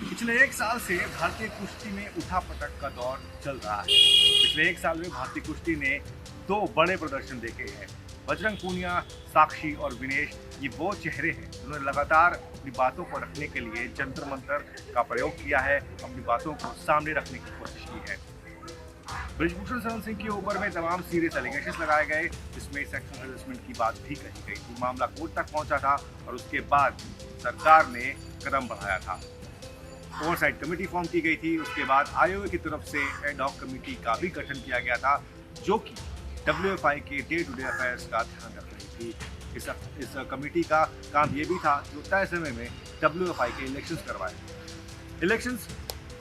पिछले एक साल से भारतीय कुश्ती में उठापटक का दौर चल रहा है। पिछले एक साल में भारतीय कुश्ती ने दो बड़े प्रदर्शन देखे हैं। बजरंग पूनिया, साक्षी और विनेश ये वो चेहरे हैं जिन्होंने लगातार अपनी बातों को रखने के लिए जंतर मंतर का प्रयोग किया है, अपनी बातों को सामने रखने की कोशिश की है। ब्रिजभूषण शरण सिंह के ऊपर में तमाम सीरियस एलिगेशंस लगाए गए, जिसमें सेक्सुअल हैरेसमेंट की बात भी कही गई थी। मामला कोर्ट तक पहुंचा था और उसके बाद सरकार ने कदम बढ़ाया था। ओवरसाइट कमेटी फॉर्म की गई थी। उसके बाद आईओए की तरफ से एड हॉक कमेटी का भी गठन किया गया था, जो कि डब्ल्यूएफआई के डे टू डे अफेयर्स का ध्यान रख रही थी। इस कमेटी का काम ये भी था जो तय समय में डब्ल्यूएफआई के इलेक्शंस करवाए। इलेक्शंस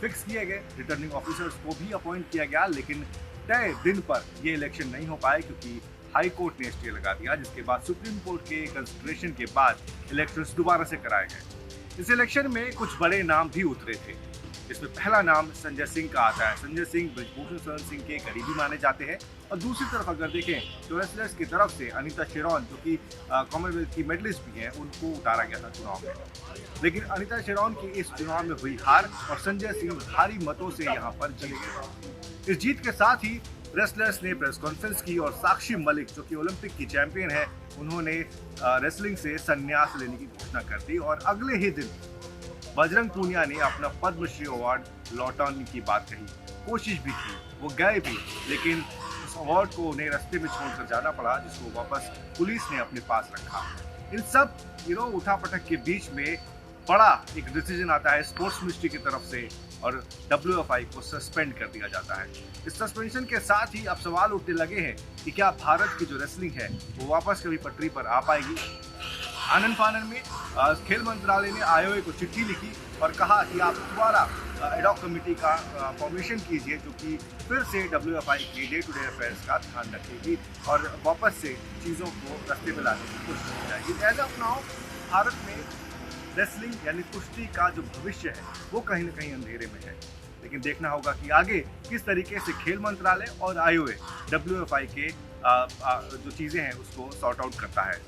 फिक्स किए गए, रिटर्निंग ऑफिसर्स को भी अपॉइंट किया गया, लेकिन तय दिन पर ये इलेक्शन नहीं हो पाए क्योंकि हाई कोर्ट ने स्टे लगा दिया, जिसके बाद सुप्रीम कोर्ट के कंसिडरेशन के बाद इलेक्शंस दोबारा से कराए गए। इस इलेक्शन में कुछ बड़े नाम भी उतरे थे। इसमें पहला नाम संजय सिंह का आता है। संजय सिंह ब्रिजभूषण शरण सिंह के करीबी माने जाते हैं और दूसरी तरफ अगर देखें तो रेसलर्स की तरफ से अनीता शेरॉन, जो कि कॉमनवेल्थ की मेडलिस्ट भी हैं, उनको उतारा गया था चुनाव में। लेकिन अनीता शेरॉन की इस चुनाव में हुई हार और संजय सिंह भारी मतों से यहाँ पर जीत गए। इस जीत के साथ ही रेसलर्स ने प्रेस कॉन्फ्रेंस की और साक्षी मलिक, जो कि ओलंपिक की चैंपियन है, उन्होंने रेसलिंग से संन्यास लेने की घोषणा कर दी और अगले ही दिन बजरंग पूनिया ने अपना पद्मश्री अवार्ड लौटाने की बात कही। कोशिश भी की, वो गए भी, लेकिन उस अवार्ड को उन्हें रास्ते में छोड़कर जाना पड़ा, जिसको वापस पुलिस ने अपने पास रखा। इन सब उठापटक के बीच में बड़ा एक डिसीजन आता है स्पोर्ट्स मिनिस्ट्री की तरफ से और डब्ल्यूएफआई को सस्पेंड कर दिया जाता है। इस सस्पेंशन के साथ ही अब सवाल उठने लगे हैं कि क्या भारत की जो रेसलिंग है वो वापस कभी पटरी पर आ पाएगी। आनन फानन में खेल मंत्रालय ने आईओए को चिट्ठी लिखी और कहा कि आप दोबारा एड हॉक कमेटी का फॉर्मेशन कीजिए, जो कि फिर से डब्ल्यूएफआई के डे टू डे अफेयर्स का ध्यान रखेगी और वापस से चीज़ों को रास्ते में लाने की कोशिश की जाएगी। एज ऑफ नाउ भारत में रेसलिंग यानी कुश्ती का जो भविष्य है वो कहीं ना कहीं अंधेरे में है, लेकिन देखना होगा कि आगे किस तरीके से खेल मंत्रालय और आईओए डब्ल्यूएफआई के जो चीज़ें हैं उसको सॉर्ट आउट करता है।